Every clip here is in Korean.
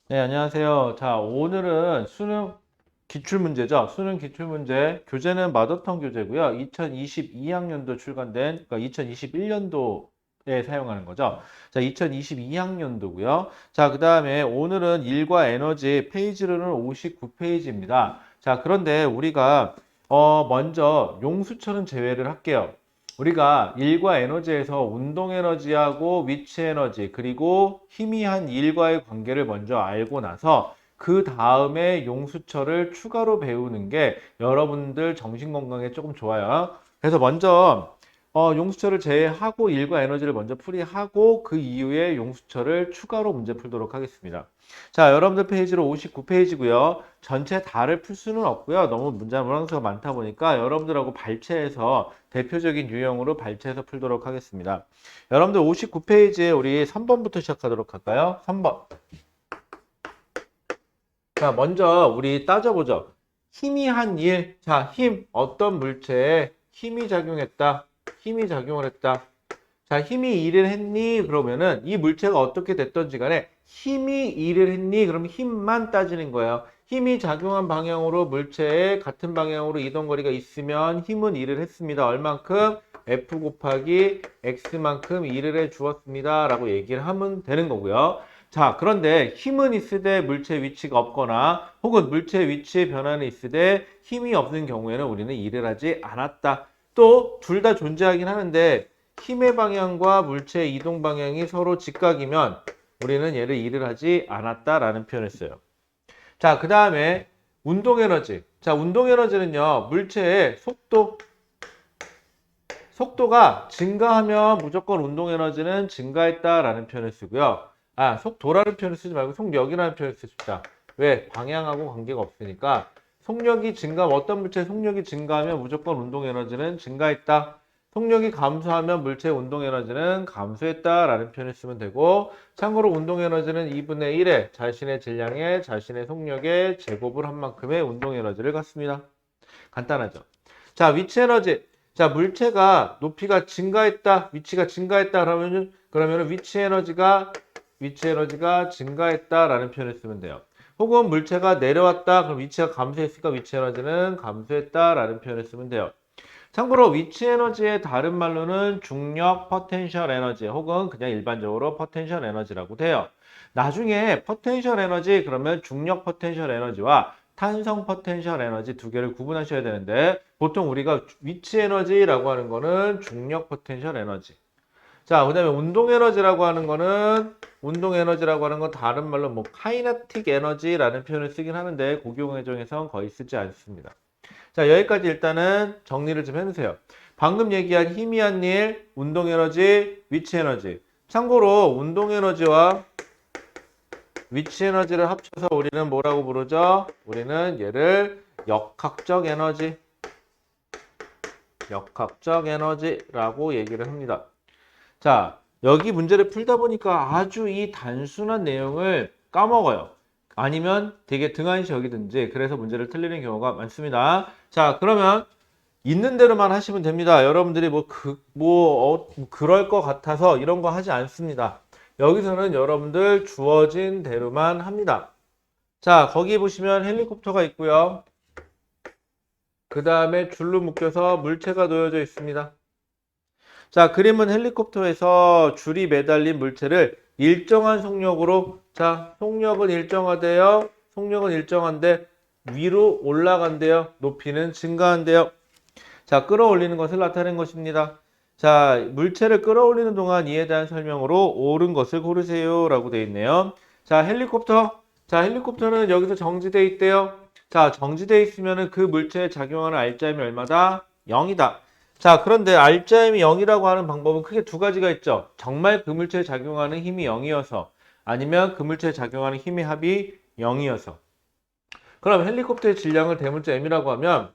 네, 안녕하세요. 자, 오늘은 수능 기출문제죠. 수능 기출문제. 교재는 마더텅 교재고요. 2022학년도 출간된, 그러니까 2021년도에 사용하는 거죠. 자, 2022학년도고요. 자, 그 다음에 오늘은 일과 에너지 페이지로는 59페이지입니다. 자, 그런데 우리가 먼저 용수철은 제외를 할게요. 우리가 일과 에너지에서 운동 에너지하고 위치 에너지 그리고 희미한 일과의 관계를 먼저 알고 나서 그 다음에 용수철을 추가로 배우는 게 여러분들 정신 건강에 조금 좋아요. 그래서 먼저 용수철을 제외하고 일과 에너지를 먼저 풀이하고 그 이후에 용수철을 추가로 문제 풀도록 하겠습니다. 자, 여러분들 페이지로 59페이지고요. 전체 다를 풀 수는 없고요. 너무 문장수가 많다 보니까 여러분들하고 발췌해서 대표적인 유형으로 발췌해서 풀도록 하겠습니다. 여러분들 59페이지에 우리 3번부터 시작하도록 할까요? 3번. 자, 먼저 우리 따져보죠. 희미한 일. 자, 힘. 어떤 물체에 힘이 작용했다. 힘이 작용을 했다. 자, 힘이 일을 했니? 그러면은 이 물체가 어떻게 됐던지 간에 힘이 일을 했니? 그러면 힘만 따지는 거예요. 힘이 작용한 방향으로 물체에 같은 방향으로 이동거리가 있으면 힘은 일을 했습니다. 얼만큼? F 곱하기 X만큼 일을 해 주었습니다. 라고 얘기를 하면 되는 거고요. 자, 그런데 힘은 있으되 물체 위치가 없거나 혹은 물체 위치의 변화는 있으되 힘이 없는 경우에는 우리는 일을 하지 않았다. 또 둘 다 존재하긴 하는데 힘의 방향과 물체의 이동 방향이 서로 직각이면 우리는 얘를 일을 하지 않았다라는 표현을 써요. 자, 그 다음에 운동 에너지. 자, 운동 에너지는요, 물체의 속도가 증가하면 무조건 운동 에너지는 증가했다라는 표현을 쓰고요. 아, 속도라는 표현을 쓰지 말고 속력이라는 표현을 씁시다. 왜? 방향하고 관계가 없으니까 속력이 어떤 물체의 속력이 증가하면 무조건 운동 에너지는 증가했다. 속력이 감소하면 물체의 운동 에너지는 감소했다라는 표현을 쓰면 되고, 참고로 운동 에너지는 2분의 1의 자신의 질량에 자신의 속력의 제곱을 한 만큼의 운동 에너지를 갖습니다. 간단하죠. 자, 위치 에너지. 자, 물체가 높이가 증가했다, 위치가 증가했다 그러면은 위치 에너지가 증가했다라는 표현을 쓰면 돼요. 혹은 물체가 내려왔다, 그럼 위치가 감소했으니까 위치 에너지는 감소했다라는 표현을 쓰면 돼요. 참고로 위치 에너지의 다른 말로는 중력 포텐셜 에너지 혹은 그냥 일반적으로 포텐셜 에너지라고 돼요. 나중에 포텐셜 에너지 그러면 중력 포텐셜 에너지와 탄성 포텐셜 에너지 두 개를 구분하셔야 되는데 보통 우리가 위치 에너지라고 하는 거는 중력 포텐셜 에너지. 자, 그다음에 운동 에너지라고 하는 건 다른 말로 뭐 카이네틱 에너지라는 표현을 쓰긴 하는데 고교과정에선 거의 쓰지 않습니다. 자, 여기까지 일단은 정리를 좀 해주세요. 방금 얘기한 희미한 일, 운동 에너지, 위치 에너지. 참고로 운동 에너지와 위치 에너지를 합쳐서 우리는 뭐라고 부르죠? 우리는 얘를 역학적 에너지라고 얘기를 합니다. 자, 여기 문제를 풀다 보니까 아주 이 단순한 내용을 까먹어요. 아니면 되게 등한시 여기든지 그래서 문제를 틀리는 경우가 많습니다. 자, 그러면 있는 대로만 하시면 됩니다. 여러분들이 그럴 것 같아서 이런 거 하지 않습니다. 여기서는 여러분들 주어진 대로만 합니다. 자, 거기 보시면 헬리콥터가 있고요. 그 다음에 줄로 묶여서 물체가 놓여져 있습니다. 자, 그림은 헬리콥터에서 줄이 매달린 물체를 일정한 속력으로, 자, 속력은 일정하대요. 속력은 일정한데 위로 올라간대요. 높이는 증가한대요. 자, 끌어올리는 것을 나타낸 것입니다. 자, 물체를 끌어올리는 동안 이에 대한 설명으로 옳은 것을 고르세요. 라고 되어 있네요. 자, 헬리콥터. 자, 헬리콥터는 여기서 정지되어 있대요. 자, 정지되어 있으면 그 물체에 작용하는 알짜임이 얼마다? 0이다. 자, 그런데 알짜임이 0이라고 하는 방법은 크게 두 가지가 있죠. 정말 그 물체에 작용하는 힘이 0이어서 아니면 그 물체에 작용하는 힘의 합이 0이어서. 그럼 헬리콥터의 질량을 대문자 m이라고 하면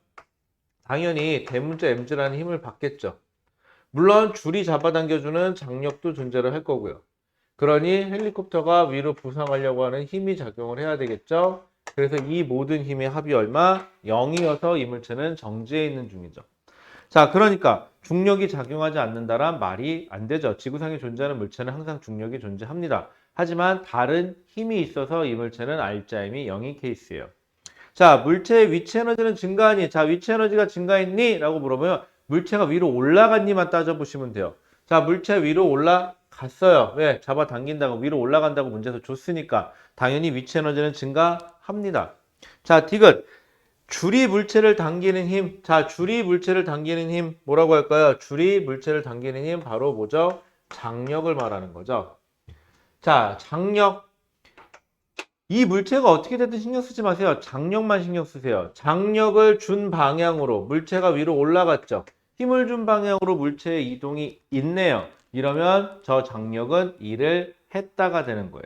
당연히 대문자 mg라는 힘을 받겠죠. 물론 줄이 잡아당겨주는 장력도 존재를 할 거고요. 그러니 헬리콥터가 위로 부상하려고 하는 힘이 작용을 해야 되겠죠. 그래서 이 모든 힘의 합이 얼마? 0이어서 이 물체는 정지해 있는 중이죠. 자, 그러니까 중력이 작용하지 않는다란 말이 안 되죠. 지구상에 존재하는 물체는 항상 중력이 존재합니다. 하지만 다른 힘이 있어서 이 물체는 R자임이 0인 케이스예요. 자, 물체의 위치 에너지는 증가하니? 자, 위치 에너지가 증가했니? 라고 물어보면 물체가 위로 올라갔니만 따져보시면 돼요. 자, 물체 위로 올라갔어요. 왜? 잡아당긴다고 위로 올라간다고 문제에서 줬으니까 당연히 위치 에너지는 증가합니다. 자, 디귿. 줄이 물체를 당기는 힘. 자, 줄이 물체를 당기는 힘 뭐라고 할까요? 줄이 물체를 당기는 힘 바로 뭐죠? 장력을 말하는 거죠. 자, 장력. 이 물체가 어떻게 됐든 신경 쓰지 마세요. 장력만 신경 쓰세요. 장력을 준 방향으로 물체가 위로 올라갔죠. 힘을 준 방향으로 물체의 이동이 있네요. 이러면 저 장력은 일을 했다가 되는 거예요.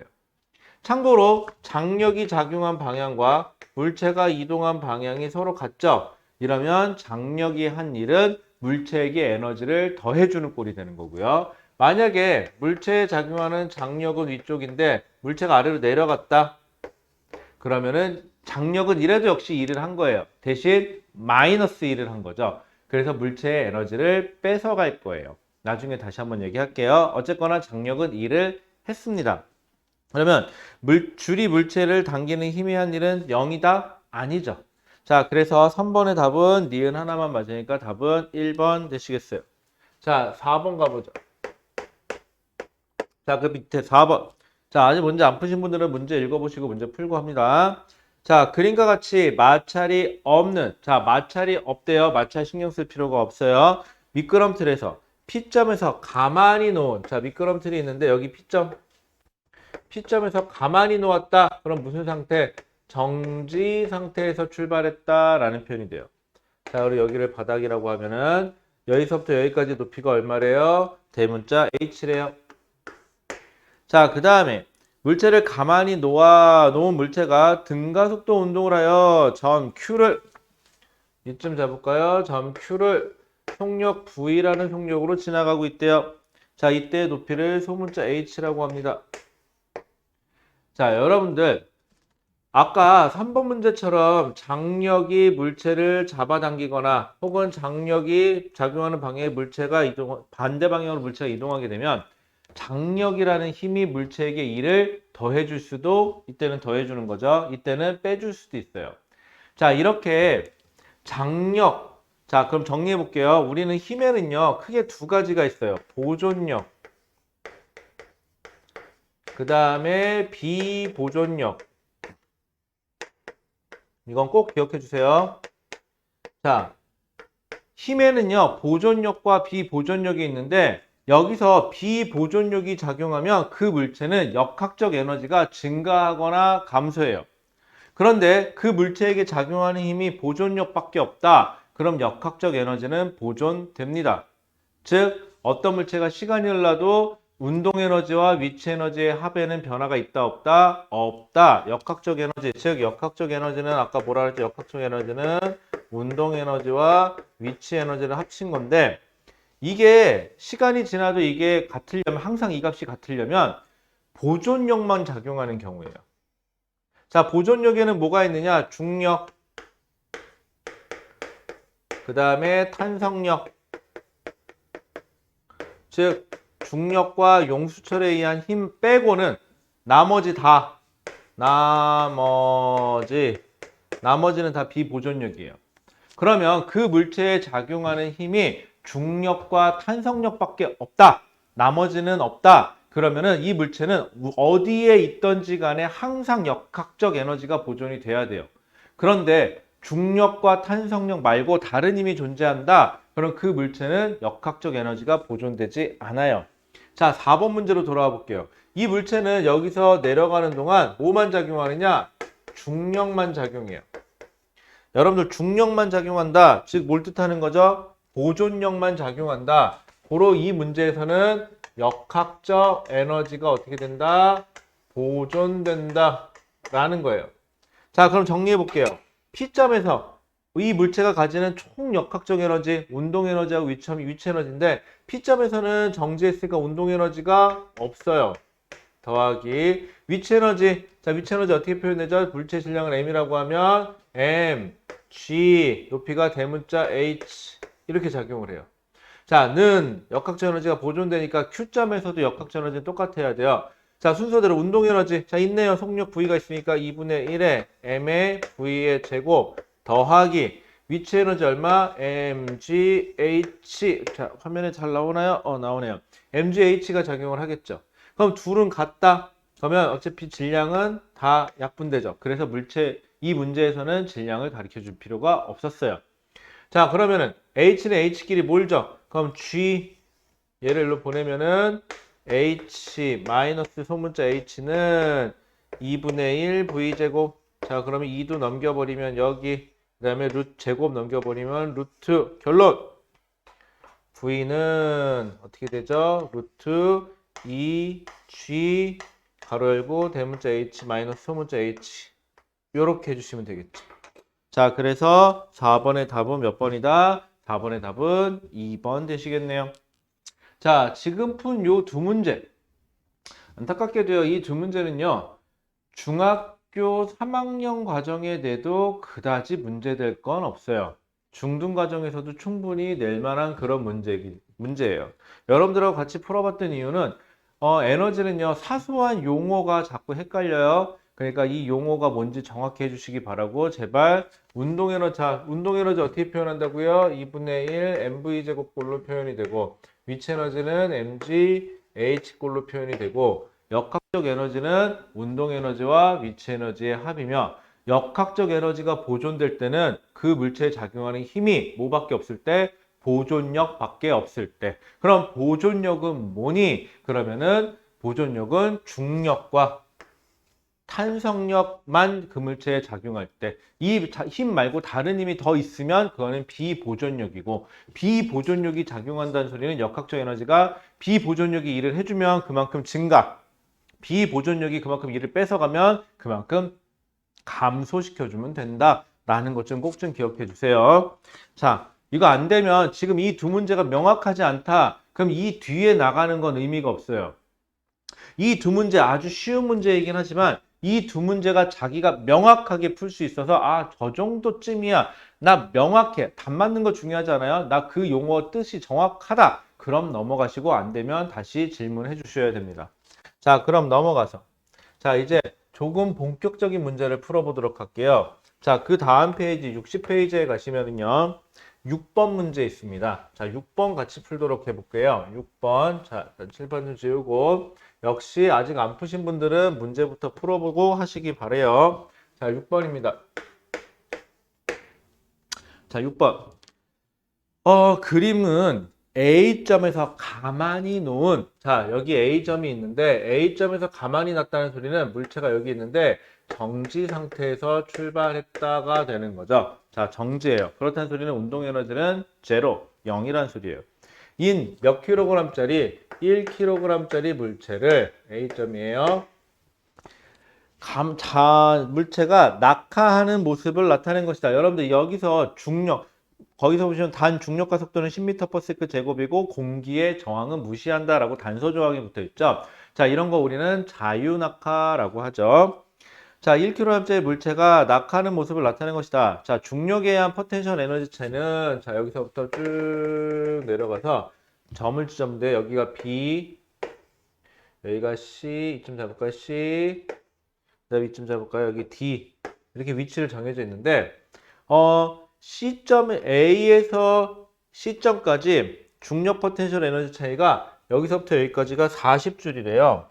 참고로 장력이 작용한 방향과 물체가 이동한 방향이 서로 같죠. 이러면 장력이 한 일은 물체에게 에너지를 더해주는 꼴이 되는 거고요. 만약에 물체에 작용하는 장력은 위쪽인데 물체가 아래로 내려갔다. 그러면은 장력은 이래도 역시 일을 한 거예요. 대신 마이너스 일을 한 거죠. 그래서 물체의 에너지를 뺏어갈 거예요. 나중에 다시 한번 얘기할게요. 어쨌거나 장력은 일을 했습니다. 그러면 줄이 물체를 당기는 힘이 한 일은 0이다? 아니죠. 자, 그래서 3번의 답은 니은 하나만 맞으니까 답은 1번 되시겠어요. 자, 4번 가보죠. 자, 그 밑에 4번. 자, 아직 문제 안 푸신 분들은 문제 읽어보시고 문제 풀고 합니다. 자, 그림과 같이 마찰이 없는, 자, 마찰이 없대요. 마찰 신경 쓸 필요가 없어요. 미끄럼틀에서 P점에서 가만히 놓은, 자, 미끄럼틀이 있는데 여기 P점에서 가만히 놓았다. 그럼 무슨 상태? 정지 상태에서 출발했다라는 표현이 돼요. 자, 그리고 여기를 바닥이라고 하면은 여기서부터 여기까지 높이가 얼마래요? 대문자 H래요. 자, 그 다음에 물체를 가만히 놓은 물체가 등가속도 운동을 하여 점 Q를 이쯤 잡을까요? 점 Q를 속력 V라는 속력으로 지나가고 있대요. 자, 이때 높이를 소문자 H라고 합니다. 자, 여러분들 아까 3번 문제처럼 장력이 물체를 잡아당기거나 혹은 장력이 작용하는 방향의 물체가 반대 방향으로 물체가 이동하게 되면 장력이라는 힘이 물체에게 일을 더해줄 수도 이때는 더해주는 거죠. 이때는 빼줄 수도 있어요. 자, 이렇게 장력. 자, 그럼 정리해 볼게요. 우리는 힘에는요, 크게 두 가지가 있어요. 보존력. 그 다음에 비보존력. 이건 꼭 기억해 주세요. 자, 힘에는요, 보존력과 비보존력이 있는데 여기서 비보존력이 작용하면 그 물체는 역학적 에너지가 증가하거나 감소해요. 그런데 그 물체에게 작용하는 힘이 보존력밖에 없다. 그럼 역학적 에너지는 보존됩니다. 즉, 어떤 물체가 시간이 흘러도 운동 에너지와 위치 에너지의 합에는 변화가 있다 없다? 없다. 역학적 에너지, 즉 역학적 에너지는 아까 뭐라 그랬죠? 역학적 에너지는 운동 에너지와 위치 에너지를 합친 건데 이게 시간이 지나도 이게 같으려면 항상 이 값이 같으려면 보존력만 작용하는 경우예요. 자, 보존력에는 뭐가 있느냐? 중력, 그 다음에 탄성력, 즉 중력과 용수철에 의한 힘 빼고는 나머지는 다 비보존력이에요. 그러면 그 물체에 작용하는 힘이 중력과 탄성력밖에 없다. 나머지는 없다. 그러면은 이 물체는 어디에 있던지 간에 항상 역학적 에너지가 보존이 돼야 돼요. 그런데 중력과 탄성력 말고 다른 힘이 존재한다. 그럼 그 물체는 역학적 에너지가 보존되지 않아요. 자, 4번 문제로 돌아와 볼게요. 이 물체는 여기서 내려가는 동안 뭐만 작용하느냐? 중력만 작용해요. 여러분들 중력만 작용한다. 즉 뭘 뜻하는 거죠? 보존력만 작용한다. 고로 이 문제에서는 역학적 에너지가 어떻게 된다? 보존된다. 라는 거예요. 자, 그럼 정리해 볼게요. P점에서 이 물체가 가지는 총 역학적 에너지, 운동 에너지하고 위치 에너지인데 P점에서는 정지했으니까 운동 에너지가 없어요. 더하기 위치 에너지. 자, 위치 에너지 어떻게 표현되죠? 물체 질량을 M이라고 하면 M, G, 높이가 대문자 H 이렇게 작용을 해요. 자, 는 역학적 에너지가 보존되니까 Q점에서도 역학적 에너지는 똑같아야 돼요. 자, 순서대로 운동 에너지. 자, 있네요. 속력 V가 있으니까 2분의 1에 M의 V의 제곱 더하기 위치 에너지 얼마? mgh. 자, 화면에 잘 나오나요? 나오네요. mgh가 작용을 하겠죠. 그럼 둘은 같다. 그러면 어차피 질량은 다 약분되죠. 그래서 이 문제에서는 질량을 가르쳐 줄 필요가 없었어요. 자, 그러면은 h는 h끼리 몰죠. 그럼 g 얘를 일로 보내면은 h 마이너스 소문자 h는 2분의 1 v제곱. 자, 그러면 2도 넘겨버리면 여기, 그 다음에 루트 제곱 넘겨버리면 루트. 결론 v는 어떻게 되죠? 루트 2g 가로 열고 대문자 h 마이너스 소문자 h, 요렇게 해주시면 되겠죠. 자, 그래서 4번의 답은 몇 번이다? 4번의 답은 2번 되시겠네요. 자, 지금 푼 요 두 문제. 안타깝게도요, 이 두 문제는요, 중학교 3학년 과정에 내도 그다지 문제될 건 없어요. 중등 과정에서도 충분히 낼 만한 그런 문제예요. 여러분들하고 같이 풀어봤던 이유는, 에너지는요, 사소한 용어가 자꾸 헷갈려요. 그러니까 이 용어가 뭔지 정확히 해주시기 바라고, 제발 운동에너지 어떻게 표현한다고요? 2분의 1 mv제곱꼴로 표현이 되고, 위치에너지는 mgh꼴로 표현이 되고, 역학적 에너지는 운동 에너지와 위치 에너지의 합이며, 역학적 에너지가 보존될 때는 그 물체에 작용하는 힘이 뭐밖에 없을 때? 보존력밖에 없을 때. 그럼 보존력은 뭐니? 그러면은 보존력은 중력과 탄성력만 그 물체에 작용할 때, 이 힘 말고 다른 힘이 더 있으면 그거는 비보존력이고, 비보존력이 작용한다는 소리는 역학적 에너지가 비보존력이 일을 해주면 그만큼 증가, 비보존력이 그만큼 일을 뺏어가면 그만큼 감소시켜주면 된다라는 것 좀 꼭 좀 기억해 주세요. 자, 이거 안 되면 지금 이 두 문제가 명확하지 않다. 그럼 이 뒤에 나가는 건 의미가 없어요. 이 두 문제 아주 쉬운 문제이긴 하지만 이 두 문제가 자기가 명확하게 풀 수 있어서, 아, 저 정도쯤이야. 나 명확해. 답 맞는 거 중요하지 않아요? 나 그 용어 뜻이 정확하다. 그럼 넘어가시고, 안 되면 다시 질문해 주셔야 됩니다. 자, 그럼 넘어가서. 자, 이제 조금 본격적인 문제를 풀어보도록 할게요. 자, 그 다음 페이지 60페이지에 가시면은요, 6번 문제 있습니다. 자, 6번 같이 풀도록 해볼게요. 6번. 자, 7번 좀 지우고. 역시 아직 안 푸신 분들은 문제부터 풀어보고 하시기 바래요. 자, 6번입니다. 자, 6번. 그림은 A점에서 가만히 놓은, 자, 여기 A점이 있는데 A점에서 가만히 놨다는 소리는 물체가 여기 있는데 정지 상태에서 출발했다가 되는 거죠. 자, 정지예요. 그렇다는 소리는 운동 에너지는 제로, 0이란 소리예요. 인 몇 킬로그램짜리? 1kg짜리 물체를, A점이에요. 물체가 낙하하는 모습을 나타낸 것이다. 여러분들 여기서 중력, 거기서 보시면 단 중력과 속도는 10m/s 제곱이고 공기의 저항은 무시한다라고 단서 조항이 붙어 있죠. 자, 이런 거 우리는 자유낙하라고 하죠. 자, 1kg짜리 물체가 낙하하는 모습을 나타낸 것이다. 자, 중력에 의한 포텐셜 에너지 차이는, 자, 여기서부터 쭉 내려가서 점을 찍었는데 여기가 B, 여기가 C, 이쯤 잡을까요? C, 그다음에 이쯤 잡을까요? 여기 D. 이렇게 위치를 정해져 있는데, C점 A에서 C점까지 중력 포텐셜 에너지 차이가 여기서부터 여기까지가 40줄이래요.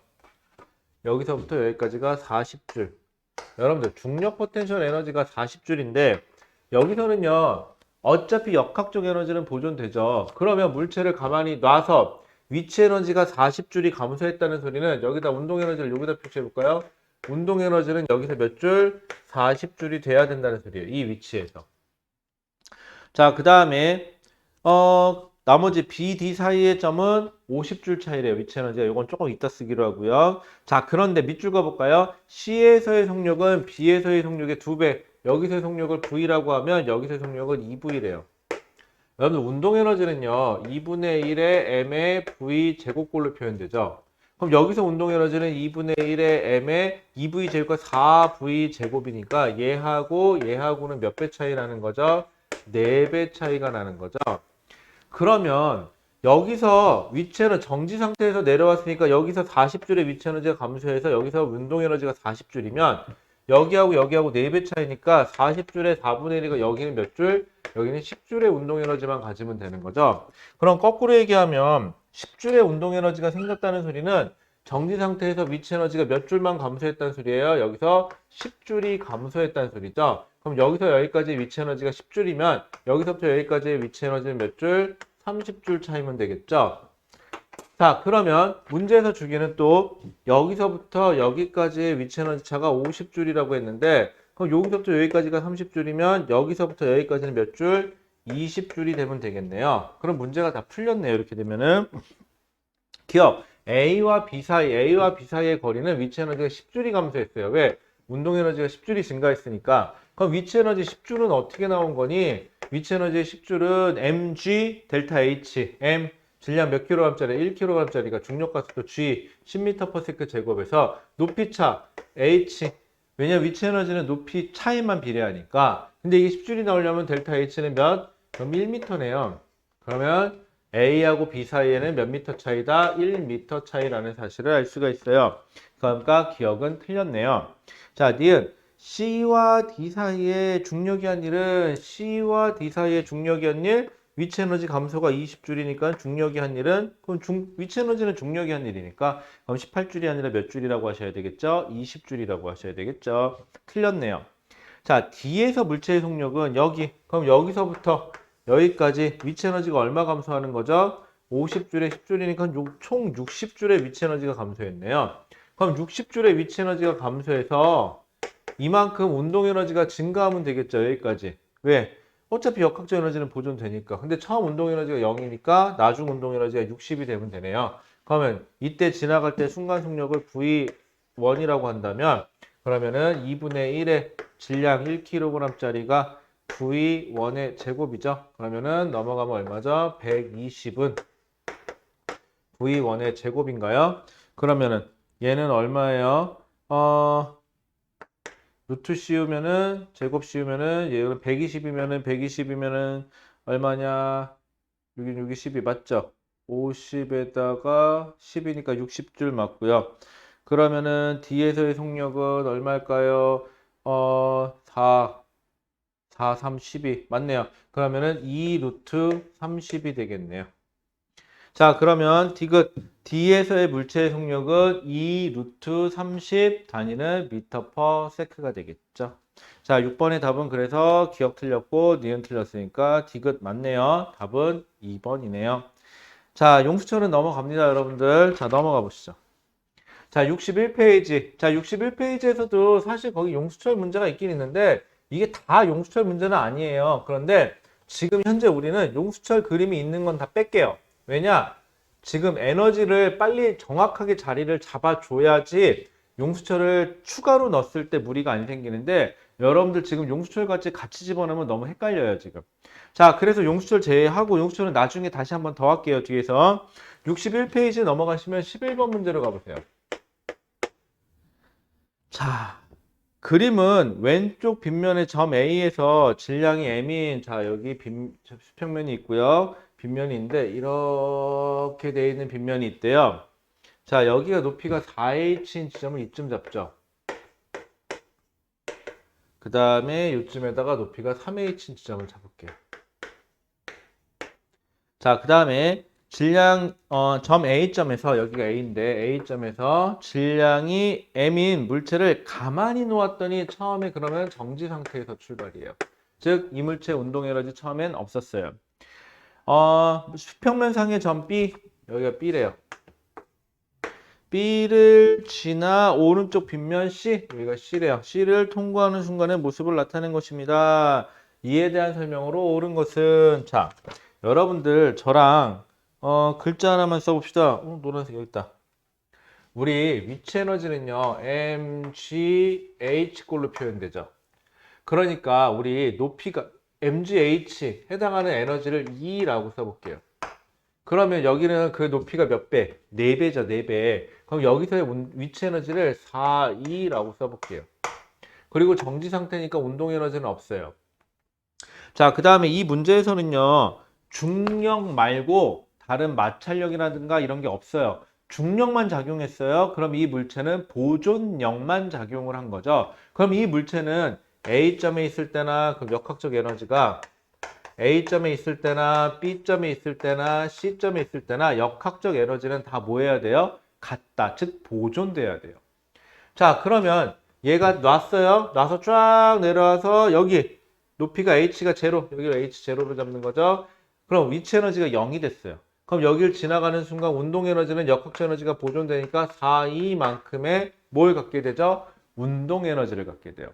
여기서부터 여기까지가 40줄. 여러분들 중력 포텐셜 에너지가 40줄인데 여기서는요, 어차피 역학적 에너지는 보존되죠. 그러면 물체를 가만히 놔서 위치 에너지가 40줄이 감소했다는 소리는, 여기다 운동 에너지를 여기다 표시해 볼까요? 운동 에너지는 여기서 몇 줄? 40줄이 돼야 된다는 소리예요. 이 위치에서. 자, 그 다음에 나머지 B, D 사이의 점은 50줄 차이래요. 위치 에너지가. 이건 조금 이따 쓰기로 하고요. 자, 그런데 밑줄 가볼까요? C에서의 속력은 B에서의 속력의 2배. 여기서의 속력을 V라고 하면 여기서의 속력은 2V래요. 여러분, 운동 에너지는요, 2분의 1의 M의 V 제곱꼴로 표현되죠. 그럼 여기서 운동 에너지는 2분의 1의 M의 2V 제곱과 4V 제곱이니까 얘하고는 몇 배 차이 나는 거죠? 4배 차이가 나는 거죠. 그러면 여기서 위치에는 정지 상태에서 내려왔으니까 여기서 40줄의 위치 에너지가 감소해서 여기서 운동 에너지가 40줄이면 여기하고 여기하고 4배 차이니까 40줄의 4분의 1이가 여기는 몇 줄? 여기는 10줄의 운동 에너지만 가지면 되는 거죠. 그럼 거꾸로 얘기하면 10줄의 운동 에너지가 생겼다는 소리는 정지 상태에서 위치 에너지가 몇 줄만 감소했다는 소리예요. 여기서 10줄이 감소했다는 소리죠. 그럼 여기서 여기까지 위치 에너지가 10줄이면 여기서부터 여기까지의 위치 에너지는 몇 줄? 30줄 차이면 되겠죠. 자, 그러면 문제에서 주기는 또 여기서부터 여기까지의 위치 에너지 차가 50줄이라고 했는데 그럼 여기서부터 여기까지가 30줄이면 여기서부터 여기까지는 몇 줄? 20줄이 되면 되겠네요. 그럼 문제가 다 풀렸네요. 이렇게 되면은 기억 A와 B 사이의 거리는 위치 에너지가 10줄이 감소했어요. 왜? 운동 에너지가 10줄이 증가했으니까. 그럼 위치 에너지 10줄은 어떻게 나온 거니? 위치 에너지의 10줄은 mg 델타 h m 질량 몇 kg짜리? 1kg짜리가 중력 가속도 g 10m/s 제곱에서 높이 차 h 왜냐면 위치 에너지는 높이 차에만 비례하니까. 근데 이게 10줄이 나오려면 델타 h는 몇? 그럼 1m네요. 그러면 A하고 B 사이에는 몇 미터 차이다? 1m 차이라는 사실을 알 수가 있어요. 그러니까 기억은 틀렸네요. 자, 니은 C와 D 사이의 중력이 한 일은 C와 D 사이의 중력이 한 일, 위치 에너지 감소가 20줄이니까 중력이 한 일은 그럼 위치 에너지는 중력이 한 일이니까 그럼 18줄이 아니라 몇 줄이라고 하셔야 되겠죠? 20줄이라고 하셔야 되겠죠? 틀렸네요. 자, D에서 물체의 속력은 여기. 그럼 여기서부터 여기까지 위치 에너지가 얼마 감소하는 거죠? 50줄에 10줄이니까 총 60줄의 위치 에너지가 감소했네요. 그럼 60줄의 위치 에너지가 감소해서 이만큼 운동 에너지가 증가하면 되겠죠. 여기까지. 왜? 어차피 역학적 에너지는 보존되니까. 근데 처음 운동 에너지가 0이니까 나중 운동 에너지가 60이 되면 되네요. 그러면 이때 지나갈 때 순간 속력을 V1이라고 한다면 그러면은 2분의 1의 질량 1kg짜리가 V1의 제곱이죠. 그러면은 넘어가면 얼마죠? 120은 V1의 제곱인가요? 그러면은 얘는 얼마예요? 루트 씌우면은 제곱 씌우면은 얘는 120이면은 얼마냐? 여기 12 맞죠? 50에다가 10이니까 60줄 맞고요. 그러면은 D에서의 속력은 얼마일까요? 4, 3, 12 맞네요. 그러면은 2 루트 30이 되겠네요. 자, 그러면 D에서의 물체의 속력은 2 루트 30 단위는 미터 퍼 세크가 되겠죠. 자, 6번의 답은 그래서 기억 틀렸고 니은 틀렸으니까 디귿 맞네요. 답은 2번이네요. 자, 용수철은 넘어갑니다, 여러분들. 자, 넘어가 보시죠. 자, 61페이지. 자, 61페이지에서도 사실 거기 용수철 문제가 있긴 있는데 이게 다 용수철 문제는 아니에요. 그런데 지금 현재 우리는 용수철 그림이 있는 건 다 뺄게요. 왜냐? 지금 에너지를 빨리 정확하게 자리를 잡아줘야지 용수철을 추가로 넣었을 때 무리가 안 생기는데 여러분들 지금 용수철 같이 집어넣으면 너무 헷갈려요, 지금. 자, 그래서 용수철 제외하고 용수철은 나중에 다시 한번 더 할게요, 뒤에서. 61페이지 넘어가시면 11번 문제로 가보세요. 자, 그림은 왼쪽 빗면의 점 A에서 질량이 M인 자 여기 수평면이 있고요. 빗면인데 이렇게 돼 있는 빗면이 있대요. 자, 여기가 높이가 4h인 지점을 이쯤 잡죠. 그 다음에 이쯤에다가 높이가 3h인 지점을 잡을게요. 자, 그 다음에 질량 점 A점에서 여기가 A인데 A점에서 질량이 M인 물체를 가만히 놓았더니 처음에 그러면 정지 상태에서 출발이에요. 즉 이 물체 운동 에너지 처음엔 없었어요. 수평면상의 점 B 여기가 B래요. B를 지나 오른쪽 빗면 C 여기가 C래요. C를 통과하는 순간의 모습을 나타낸 것입니다. 이에 대한 설명으로 옳은 것은 자 여러분들 저랑 글자 하나만 써봅시다. 노란색 여기 있다. 우리 위치 에너지는요 mgh 꼴로 표현되죠. 그러니까 우리 높이가 mgh 해당하는 에너지를 E라고 써볼게요. 그러면 여기는 그 높이가 몇 배? 4배죠, 4배. 그럼 여기서의 위치 에너지를 4E라고 써볼게요. 그리고 정지 상태니까 운동 에너지는 없어요. 자, 그 다음에 이 문제에서는요 중력 말고 다른 마찰력이라든가 이런 게 없어요. 중력만 작용했어요. 그럼 이 물체는 보존력만 작용을 한 거죠. 그럼 이 물체는 A점에 있을 때나 그 역학적 에너지가 A점에 있을 때나 B점에 있을 때나 C점에 있을 때나 역학적 에너지는 다 뭐 해야 돼요? 같다. 즉 보존돼야 돼요. 자, 그러면 얘가 놨어요. 놔서 쫙 내려와서 여기 높이가 h가 제로, 여기를 h 제로로 잡는 거죠. 그럼 위치 에너지가 0이 됐어요. 그럼 여기를 지나가는 순간 운동 에너지는 역학적 에너지가 보존되니까 4E만큼의 뭘 갖게 되죠? 운동 에너지를 갖게 돼요.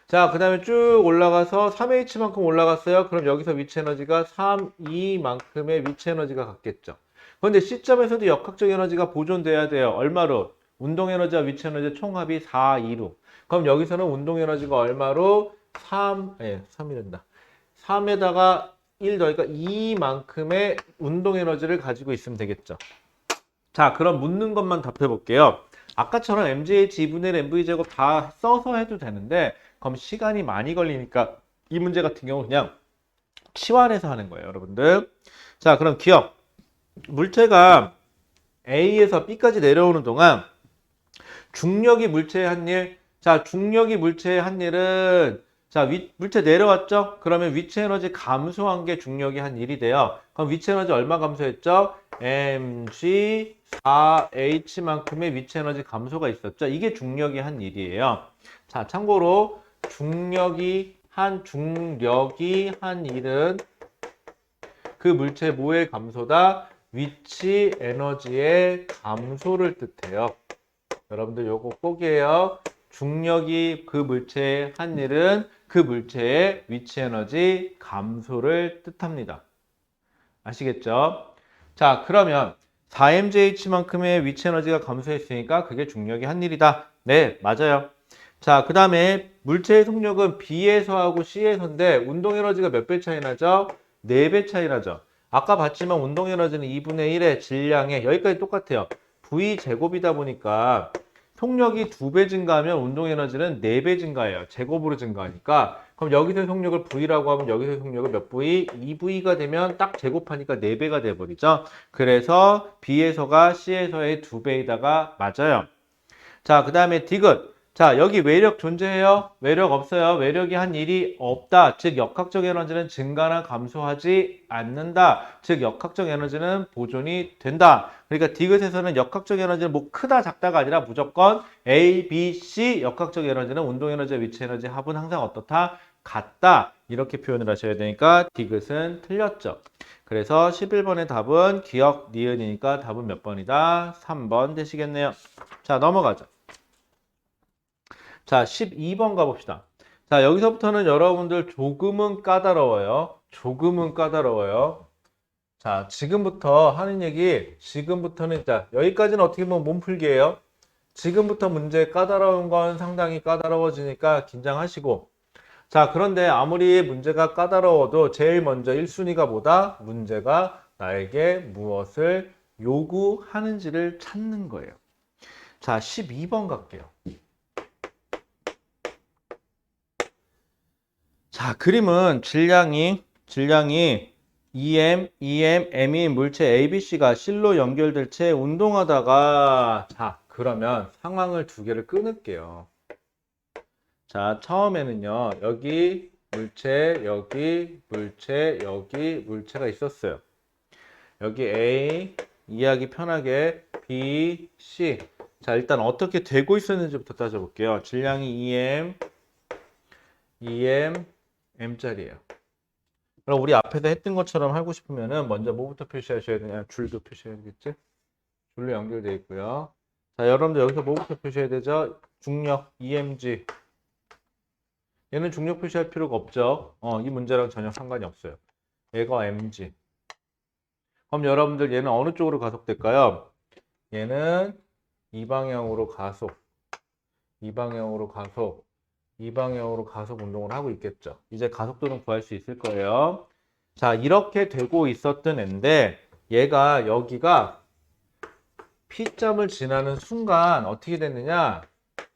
자, 그 다음에 쭉 올라가서 3H만큼 올라갔어요. 그럼 여기서 위치 에너지가 3E만큼의 위치 에너지가 갖겠죠. 그런데 C점에서도 역학적 에너지가 보존돼야 돼요. 얼마로? 운동 에너지와 위치 에너지 총합이 4E로. 그럼 여기서는 운동 에너지가 얼마로? 3이 된다. 3에다가 1 더니까 2만큼의 운동 에너지를 가지고 있으면 되겠죠. 자, 그럼 묻는 것만 답해 볼게요. 아까처럼 MGH 2분의 1 MV 제곱 다 써서 해도 되는데 그럼 시간이 많이 걸리니까 이 문제 같은 경우 그냥 치환해서 하는 거예요, 여러분들. 자, 그럼 기억. 물체가 A에서 B까지 내려오는 동안 중력이 물체의 한 일. 자, 중력이 물체의 한 일은 자, 물체 내려왔죠? 그러면 위치 에너지 감소한 게 중력이 한 일이 돼요. 그럼 위치 에너지 얼마 감소했죠? mg 4h만큼의 위치 에너지 감소가 있었죠. 이게 중력이 한 일이에요. 자, 참고로 중력이 한 일은 그 물체 뭐의 감소다? 위치 에너지의 감소를 뜻해요. 여러분들 요거 꼭이에요. 중력이 그 물체의 한 일은 그 물체의 위치 에너지 감소를 뜻합니다. 아시겠죠? 자, 그러면 4mjh만큼의 위치 에너지가 감소했으니까 그게 중력이 한 일이다. 네, 맞아요. 자, 그 다음에 물체의 속력은 B에서하고 C에서인데 운동 에너지가 몇 배 차이 나죠? 4배 차이 나죠. 아까 봤지만 운동 에너지는 2분의 1의 질량에 여기까지 똑같아요. V 제곱이다 보니까 속력이 2배 증가하면 운동 에너지는 4배 증가해요. 제곱으로 증가하니까. 그럼 여기서의 속력을 V라고 하면 여기서의 속력을 몇 V? 2V가 되면 딱 제곱하니까 4배가 돼버리죠. 그래서 B에서가 C에서의 2배에다가 맞아요. 자, 그 다음에 디귿. 자, 여기 외력 존재해요? 외력 없어요? 외력이 한 일이 없다. 즉, 역학적 에너지는 증가나 감소하지 않는다. 즉, 역학적 에너지는 보존이 된다. 그러니까 디귿에서는 역학적 에너지는 뭐 크다, 작다가 아니라 무조건 A, B, C 역학적 에너지는 운동 에너지와 위치 에너지 합은 항상 어떻다? 같다. 이렇게 표현을 하셔야 되니까 디귿은 틀렸죠. 그래서 11번의 답은 기억 니은이니까 답은 몇 번이다? 3번 되시겠네요. 자, 넘어가죠. 자, 12번 가봅시다. 자, 여기서부터는 여러분들 조금은 까다로워요. 조금은 까다로워요. 자, 지금부터 하는 얘기, 지금부터는, 자, 여기까지는 어떻게 보면 몸풀기예요. 지금부터 문제 까다로운 건 상당히 까다로워지니까 긴장하시고. 자, 그런데 아무리 문제가 까다로워도 제일 먼저 1순위가 뭐다? 문제가 나에게 무엇을 요구하는지를 찾는 거예요. 자, 12번 갈게요. 자, 그림은 질량이 EM, M인 물체 ABC가 실로 연결될 채 운동하다가 자, 그러면 상황을 두 개를 끊을게요. 자, 처음에는요. 여기 물체, 여기 물체, 여기 물체가 있었어요. 여기 A, 이해하기 편하게 B, C. 자, 일단 어떻게 되고 있었는지부터 따져볼게요. 질량이 EM, M짜리예요. 그럼 우리 앞에서 했던 것처럼 하고 싶으면은 먼저 뭐부터 표시하셔야 되냐? 줄도 표시해야겠지? 줄로 연결되어 있고요. 자, 여러분들 여기서 뭐부터 표시해야 되죠? 중력 EMG. 얘는 중력 표시할 필요가 없죠. 이 문제랑 전혀 상관이 없어요. 얘가 MG. 그럼 여러분들 얘는 어느 쪽으로 가속될까요? 얘는 이 방향으로 가속. 이 방향으로 가속. 이 방향으로 가속 운동을 하고 있겠죠. 이제 가속도는 구할 수 있을 거예요. 자, 이렇게 되고 있었던 앤데 얘가 여기가 P점을 지나는 순간 어떻게 됐느냐?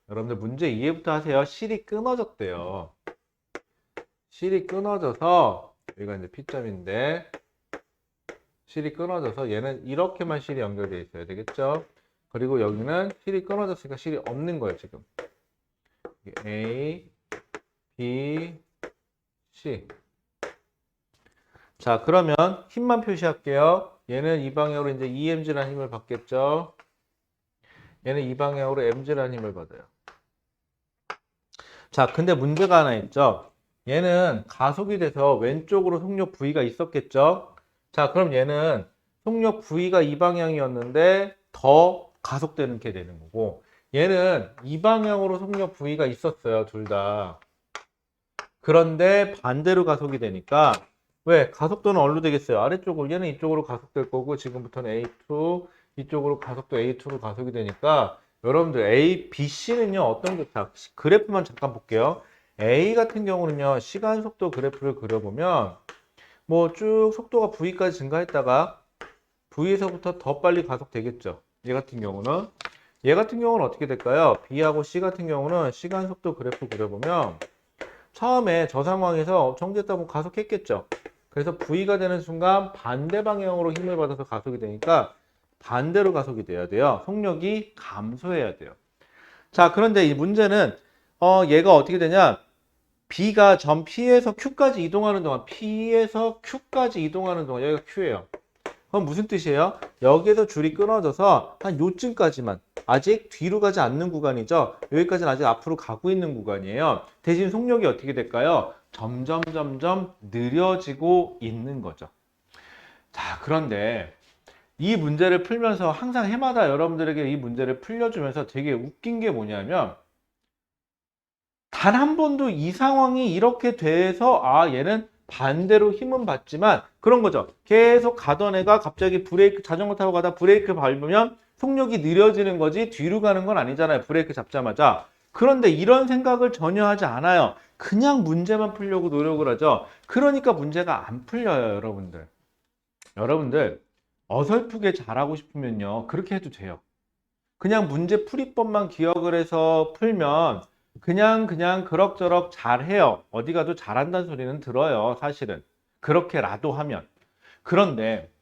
여러분들 문제 이해부터 하세요. 실이 끊어졌대요. 실이 끊어져서 여기가 이제 P점인데 실이 끊어져서 얘는 이렇게만 실이 연결되어 있어야 되겠죠. 그리고 여기는 실이 끊어졌으니까 실이 없는 거예요, 지금. A, B, C. 자, 그러면 힘만 표시할게요. 얘는 이 방향으로 이제 EMG라는 힘을 받겠죠. 얘는 이 방향으로 MG라는 힘을 받아요. 자, 근데 문제가 하나 있죠. 얘는 가속이 돼서 왼쪽으로 속력 V가 있었겠죠. 자, 그럼 얘는 속력 V가 이 방향이었는데 더 가속되는 게 되는 거고, 얘는 이 방향으로 속력 V가 있었어요, 둘 다. 그런데 반대로 가속이 되니까, 왜? 가속도는 어디로 되겠어요? 아래쪽으로, 얘는 이쪽으로 가속될 거고, 지금부터는 A2, 이쪽으로 가속도 A2로 가속이 되니까, 여러분들 A, B, C는요, 어떤 게, 자, 그래프만 잠깐 볼게요. A 같은 경우는요, 시간 속도 그래프를 그려보면, 뭐 쭉 속도가 V까지 증가했다가, V에서부터 더 빨리 가속되겠죠. 얘 같은 경우는. 얘 같은 경우는 어떻게 될까요? B하고 C 같은 경우는 시간 속도 그래프 그려보면, 처음에 저 상황에서 정지했다 보면 가속했겠죠. 그래서 V가 되는 순간 반대 방향으로 힘을 받아서 가속이 되니까 반대로 가속이 돼야 돼요. 속력이 감소해야 돼요. 자, 그런데 이 문제는 얘가 어떻게 되냐? B가 점 P에서 Q까지 이동하는 동안 P에서 Q까지 이동하는 동안 여기가 Q예요. 그럼 무슨 뜻이에요? 여기에서 줄이 끊어져서 한 요쯤까지만, 아직 뒤로 가지 않는 구간이죠. 여기까지는 아직 앞으로 가고 있는 구간이에요. 대신 속력이 어떻게 될까요? 점점 느려지고 있는 거죠. 자, 그런데 이 문제를 풀면서 항상 해마다 여러분들에게 이 문제를 풀려주면서 되게 웃긴 게 뭐냐면, 단 한 번도 이 상황이 이렇게 돼서 얘는 반대로 힘은 받지만 그런 거죠. 계속 가던 애가 갑자기 브레이크, 자전거 타고 가다 브레이크 밟으면 속력이 느려지는 거지 뒤로 가는 건 아니잖아요. 브레이크 잡자마자. 그런데 이런 생각을 전혀 하지 않아요. 그냥 문제만 풀려고 노력을 하죠. 그러니까 문제가 안 풀려요, 여러분들. 여러분들 어설프게 잘하고 싶으면요, 그렇게 해도 돼요. 그냥 문제 풀이법만 기억을 해서 풀면 그냥 그럭저럭 잘해요. 어디 가도 잘한다는 소리는 들어요, 사실은. 그렇게라도 하면. 그런데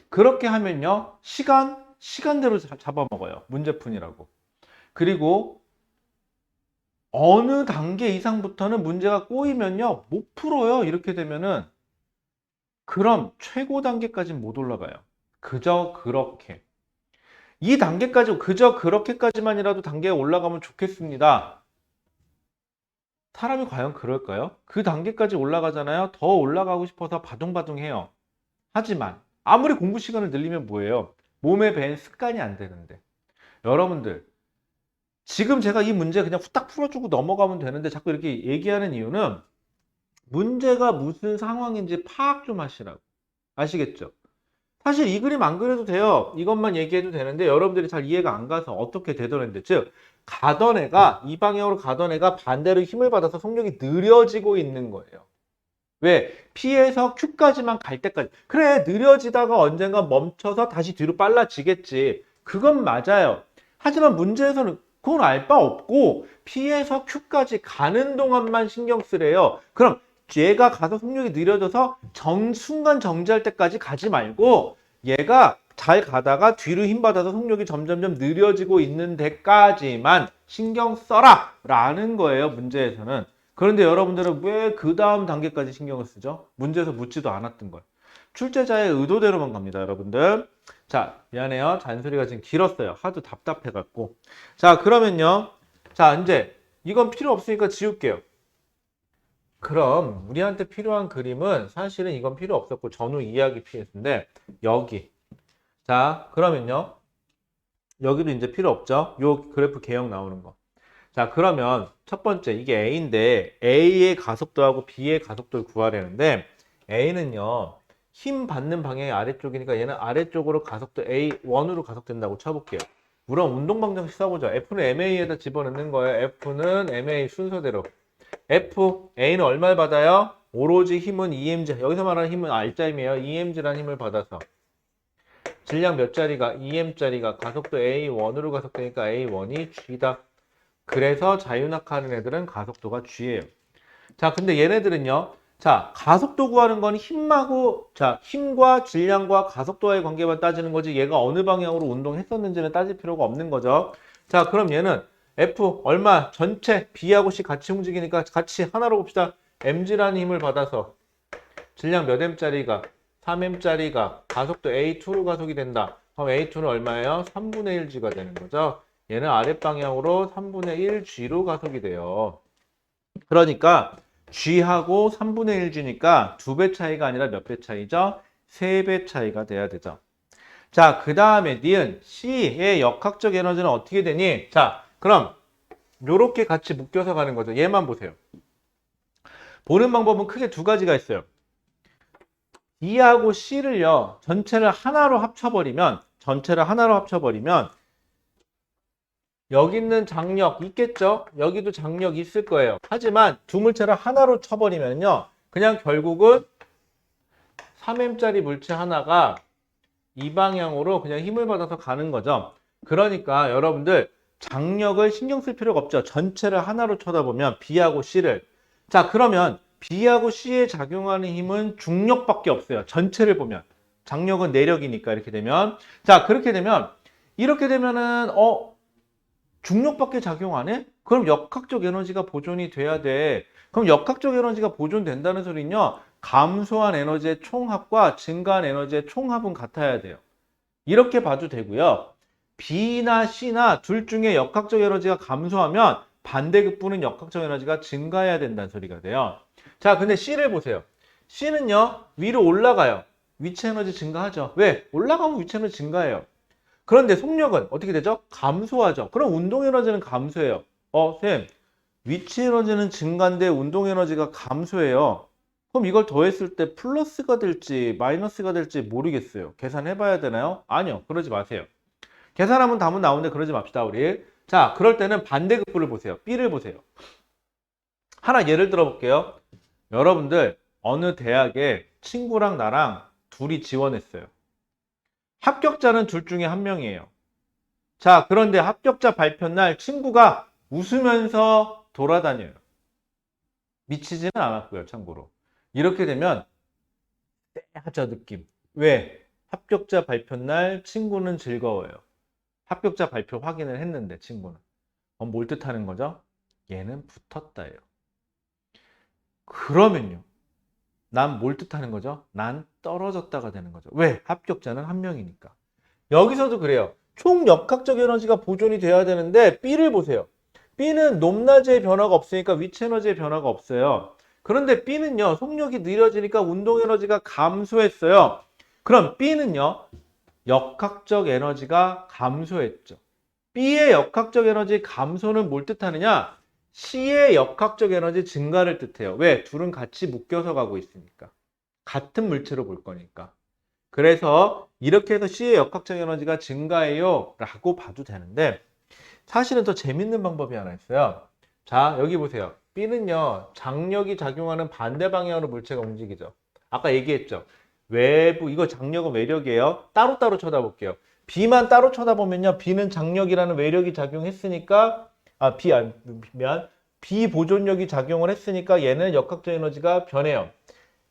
그렇게 하면요, 시간대로 잡아먹어요. 문제푼이라고. 그리고 어느 단계 이상부터는 문제가 꼬이면요, 못 풀어요. 이렇게 되면은. 그럼 최고 단계까지는 못 올라가요. 그저 그렇게. 이 단계까지, 그저 그렇게까지만이라도 단계에 올라가면 좋겠습니다. 사람이 과연 그럴까요? 그 단계까지 올라가잖아요. 더 올라가고 싶어서 바둥바둥해요. 하지만 아무리 공부 시간을 늘리면 뭐예요? 몸에 밴 습관이 안 되는데. 여러분들, 지금 제가 이 문제 그냥 후딱 풀어주고 넘어가면 되는데 자꾸 이렇게 얘기하는 이유는 문제가 무슨 상황인지 파악 좀 하시라고. 아시겠죠? 사실 이 그림 안 그려도 돼요. 이것만 얘기해도 되는데 여러분들이 잘 이해가 안 가서 어떻게 되더랬는데, 즉 가던 애가 이 방향으로 가던 애가 반대로 힘을 받아서 속력이 느려지고 있는 거예요. 왜? P에서 Q까지만 갈 때까지. 그래, 느려지다가 언젠가 멈춰서 다시 뒤로 빨라지겠지. 그건 맞아요. 하지만 문제에서는 그건 알 바 없고 P에서 Q까지 가는 동안만 신경 쓰래요. 그럼 얘가 가서 속력이 느려져서 순간 정지할 때까지 가지 말고 얘가 잘 가다가 뒤로 힘 받아서 속력이 점점점 느려지고 있는 데까지만 신경 써라 라는 거예요, 문제에서는. 그런데 여러분들은 왜 그 다음 단계까지 신경을 쓰죠? 문제에서 묻지도 않았던 걸. 출제자의 의도대로만 갑니다, 여러분들. 자, 미안해요. 잔소리가 지금 길었어요. 하도 답답해갖고. 자, 그러면요. 자, 이제 이건 필요 없으니까 지울게요. 그럼 우리한테 필요한 그림은 사실은 이건 필요 없었고 전후 이해하기 필요했는데 여기. 자, 그러면요. 여기도 이제 필요 없죠? 요 그래프 개형 나오는 거. 자, 그러면 첫 번째 이게 A인데 A의 가속도하고 B의 가속도를 구하려는데 A는요. 힘 받는 방향이 아래쪽이니까 얘는 아래쪽으로 가속도 A1으로 가속된다고 쳐볼게요. 물론 운동 방정식 써보죠. F는 MA에다 집어넣는 거예요. F는 MA 순서대로. F, A는 얼마를 받아요? 오로지 힘은 EMG. 여기서 말하는 힘은 R자임이에요. EMG라는 힘을 받아서. 질량 몇 짜리가? EM짜리가 가속도 A1으로 가속되니까 A1이 G다. 그래서 자유낙하하는 애들은 가속도가 G예요. 자, 근데 얘네들은요. 자, 가속도 구하는 건 힘과 질량과 가속도와의 관계만 따지는 거지 얘가 어느 방향으로 운동했었는지는 따질 필요가 없는 거죠. 자, 그럼 얘는 F 얼마 전체 B하고 C 같이 움직이니까 같이 하나로 봅시다. mg라는 힘을 받아서 질량 몇 m짜리가 3m짜리가 가속도 A2로 가속이 된다. 그럼 A2는 얼마예요? 3분의 1g가 되는 거죠. 얘는 아랫방향으로 3분의 1g로 가속이 돼요. 그러니까 G하고 3분의 1G니까 2배 차이가 아니라 몇 배 차이죠? 3배 차이가 돼야 되죠. 자, 그 다음에 니은 C의 역학적 에너지는 어떻게 되니? 자, 그럼 요렇게 같이 묶여서 가는 거죠. 얘만 보세요. 보는 방법은 크게 두 가지가 있어요. D하고 C를요, 전체를 하나로 합쳐버리면 여기 있는 장력 있겠죠? 여기도 장력 있을 거예요. 하지만 두 물체를 하나로 쳐버리면요, 그냥 결국은 3m짜리 물체 하나가 이 방향으로 그냥 힘을 받아서 가는 거죠. 그러니까 여러분들 장력을 신경 쓸 필요가 없죠. 전체를 하나로 쳐다보면 B하고 C를. 자, 그러면 B하고 C에 작용하는 힘은 중력밖에 없어요. 전체를 보면. 장력은 내력이니까 이렇게 되면. 자, 그렇게 되면 이렇게 되면은 중력밖에 작용 안 해? 그럼 역학적 에너지가 보존이 돼야 돼. 그럼 역학적 에너지가 보존된다는 소리는요, 감소한 에너지의 총합과 증가한 에너지의 총합은 같아야 돼요. 이렇게 봐도 되고요. B나 C나 둘 중에 역학적 에너지가 감소하면 반대급부는 역학적 에너지가 증가해야 된다는 소리가 돼요. 자, 근데 C를 보세요. C는요, 위로 올라가요. 위치 에너지 증가하죠. 왜? 올라가면 위치 에너지 증가해요. 그런데 속력은 어떻게 되죠? 감소하죠. 그럼 운동 에너지는 감소해요. 쌤, 위치 에너지는 증가인데 운동 에너지가 감소해요. 그럼 이걸 더했을 때 플러스가 될지 마이너스가 될지 모르겠어요. 계산해 봐야 되나요? 아니요. 그러지 마세요. 계산하면 답은 나오는데 그러지 맙시다, 우리. 자, 그럴 때는 반대급부를 보세요. B를 보세요. 하나 예를 들어 볼게요. 여러분들 어느 대학에 친구랑 나랑 둘이 지원했어요. 합격자는 둘 중에 한 명이에요. 자, 그런데 합격자 발표 날 친구가 웃으면서 돌아다녀요. 미치지는 않았고요, 참고로. 이렇게 되면 쎄하죠, 느낌. 왜? 합격자 발표 날 친구는 즐거워요. 합격자 발표 확인을 했는데 친구는. 뭘 뜻하는 거죠? 얘는 붙었다예요. 그러면요. 난 뭘 뜻하는 거죠? 난 떨어졌다가 되는 거죠. 왜? 합격자는 한 명이니까. 여기서도 그래요. 총 역학적 에너지가 보존이 돼야 되는데 B를 보세요. B는 높낮이의 변화가 없으니까 위치 에너지의 변화가 없어요. 그런데 B는요, 속력이 느려지니까 운동 에너지가 감소했어요. 그럼 B는요, 역학적 에너지가 감소했죠. B의 역학적 에너지 감소는 뭘 뜻하느냐? C의 역학적 에너지 증가를 뜻해요. 왜? 둘은 같이 묶여서 가고 있으니까. 같은 물체로 볼 거니까. 그래서 이렇게 해서 C의 역학적 에너지가 증가해요 라고 봐도 되는데, 사실은 더 재밌는 방법이 하나 있어요. 자, 여기 보세요. B는요, 장력이 작용하는 반대 방향으로 물체가 움직이죠. 아까 얘기했죠. 외부, 이거 장력은 외력이에요. 따로따로 쳐다볼게요. B만 따로 쳐다보면요, B는 장력이라는 외력이 작용했으니까, 비보존력이 작용을 했으니까 얘는 역학적 에너지가 변해요.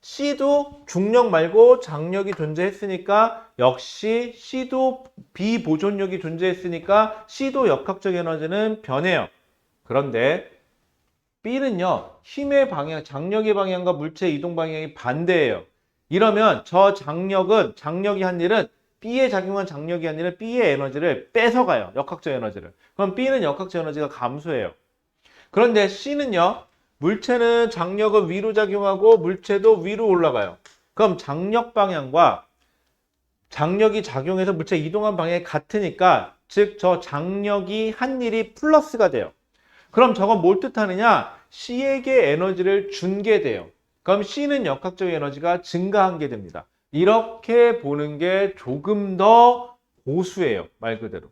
C도 중력 말고 장력이 존재했으니까 역시 C도 비보존력이 존재했으니까 C도 역학적 에너지는 변해요. 그런데 B는요, 힘의 방향, 장력의 방향과 물체의 이동 방향이 반대예요. 이러면 저 장력이 한 일은 B에 작용한 장력이 한 일은 B의 에너지를 뺏어가요. 역학적 에너지를. 그럼 B는 역학적 에너지가 감소해요. 그런데 C는요, 물체는 장력은 위로 작용하고 물체도 위로 올라가요. 그럼 장력 방향과 장력이 작용해서 물체 이동한 방향이 같으니까, 즉 저 장력이 한 일이 플러스가 돼요. 그럼 저건 뭘 뜻하느냐? C에게 에너지를 준 게 돼요. 그럼 C는 역학적 에너지가 증가한 게 됩니다. 이렇게 보는 게 조금 더 고수예요, 말 그대로.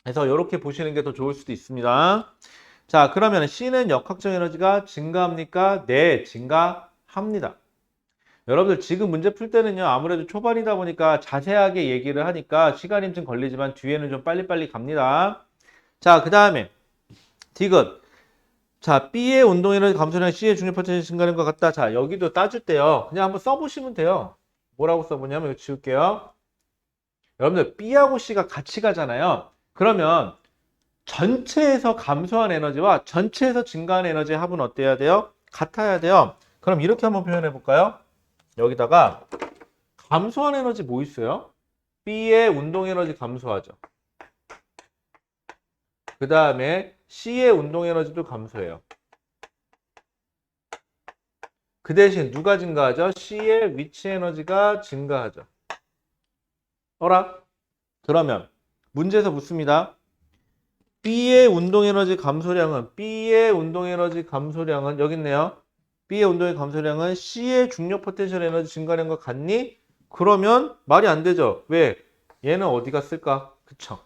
그래서 이렇게 보시는 게 더 좋을 수도 있습니다. 자, 그러면 C는 역학적 에너지가 증가합니까? 네, 증가합니다. 여러분들 지금 문제 풀 때는요, 아무래도 초반이다 보니까 자세하게 얘기를 하니까 시간이 좀 걸리지만 뒤에는 좀 빨리빨리 갑니다. 자, 그 다음에 디귿. 자, B의 운동에너지 감소량 C의 중력 포텐셜 증가하는 것 같다. 자, 여기도 따질 때요. 그냥 한번 써보시면 돼요. 뭐라고 써보냐면 이거 지울게요. 여러분들 B하고 C가 같이 가잖아요. 그러면 전체에서 감소한 에너지와 전체에서 증가한 에너지의 합은 어때야 돼요? 같아야 돼요. 그럼 이렇게 한번 표현해 볼까요? 여기다가 감소한 에너지 뭐 있어요? B의 운동 에너지 감소하죠. 그 다음에 C의 운동 에너지도 감소해요. 그 대신 누가 증가하죠? C의 위치 에너지가 증가하죠. 어라? 그러면 문제에서 묻습니다. B의 운동 에너지 감소량은 여기 있네요. B의 운동의 감소량은 C의 중력 포텐셜 에너지 증가량과 같니? 그러면 말이 안 되죠. 왜? 얘는 어디 갔을까? 그쵸?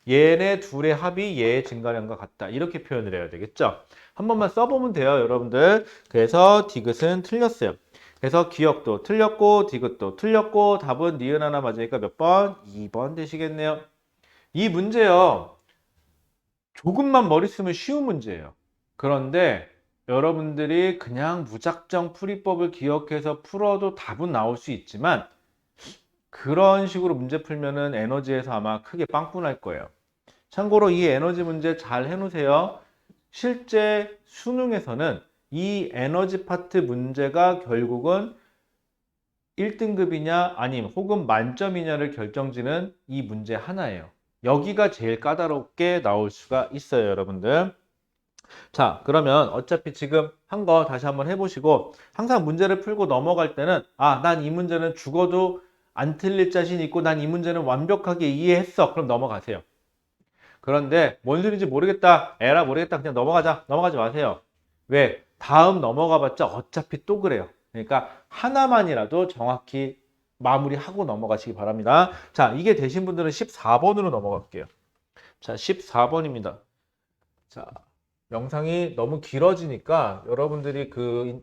얘네 둘의 합이 얘의 증가량과 같다. 이렇게 표현을 해야 되겠죠? 한 번만 써보면 돼요, 여러분들. 그래서 디귿은 틀렸어요. 그래서 기억도 틀렸고 디귿도 틀렸고 답은 니은 하나 맞으니까 몇 번? 2번 되시겠네요. 이 문제요. 조금만 머리 쓰면 쉬운 문제예요. 그런데 여러분들이 그냥 무작정 풀이법을 기억해서 풀어도 답은 나올 수 있지만 그런 식으로 문제 풀면은 에너지에서 아마 크게 빵꾸 날 거예요. 참고로 이 에너지 문제 잘 해놓으세요. 실제 수능에서는 이 에너지 파트 문제가 결국은 1등급이냐 아님 혹은 만점이냐를 결정지는 이 문제 하나예요. 여기가 제일 까다롭게 나올 수가 있어요, 여러분들. 자, 그러면 어차피 지금 한 거 다시 한번 해보시고 항상 문제를 풀고 넘어갈 때는 난 이 문제는 죽어도 안 틀릴 자신 있고 난 이 문제는 완벽하게 이해했어. 그럼 넘어가세요. 그런데 뭔 소리인지 모르겠다. 에라 모르겠다. 그냥 넘어가자. 넘어가지 마세요. 왜? 다음 넘어가봤자 어차피 또 그래요. 그러니까 하나만이라도 정확히 마무리하고 넘어가시기 바랍니다. 자, 이게 되신 분들은 14번으로 넘어갈게요. 자, 14번입니다. 자, 영상이 너무 길어지니까 여러분들이 그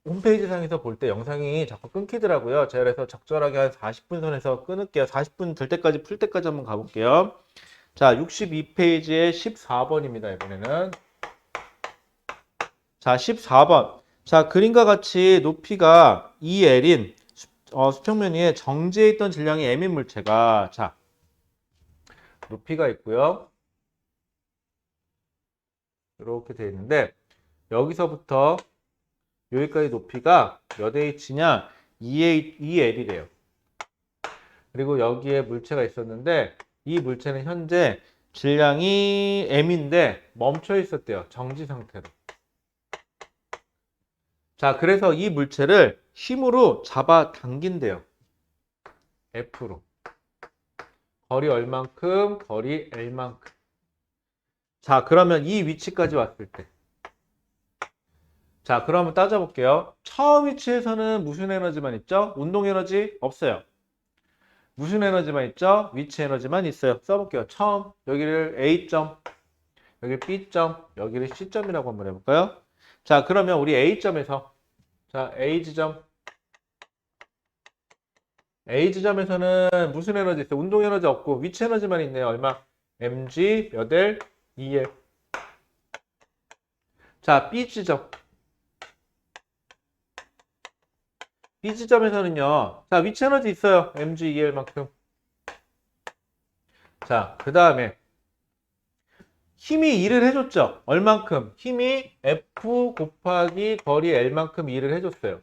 홈페이지 상에서 볼 때 영상이 자꾸 끊기더라고요. 제가 그래서 적절하게 한 40분 선에서 끊을게요. 40분 될 때까지 풀 때까지 한번 가볼게요. 자, 62페이지에 14번입니다. 이번에는. 자, 14번. 자, 그림과 같이 높이가 2L인 수평면 위에 정지해 있던 질량이 M인 물체가 자, 높이가 있고요. 이렇게 되어 있는데 여기서부터 여기까지 높이가 몇 H냐? 2L이래요. 그리고 여기에 물체가 있었는데 이 물체는 현재 질량이 M인데 멈춰 있었대요. 정지 상태로. 자, 그래서 이 물체를 힘으로 잡아 당긴대요. F로. 거리 얼만큼? 거리 L만큼. 자, 그러면 이 위치까지 왔을 때. 자, 그러면 따져볼게요. 처음 위치에서는 무슨 에너지만 있죠? 운동 에너지 없어요. 무슨 에너지만 있죠? 위치 에너지만 있어요. 써볼게요. 처음, 여기를 A점, 여기 B점, 여기를 C점이라고 한번 해볼까요? 자, 그러면 우리 A점에서, 자, A지점에서는 무슨 에너지 있어요? 운동 에너지 없고 위치 에너지만 있네요. 얼마? mg 몇 L? 2L. 자, B지점. B지점에서는요. 자, 위치 에너지 있어요. mg 2L만큼. 자, 그 다음에 힘이 일을 해줬죠. 얼만큼? 힘이 F 곱하기 거리 L만큼 일을 해줬어요.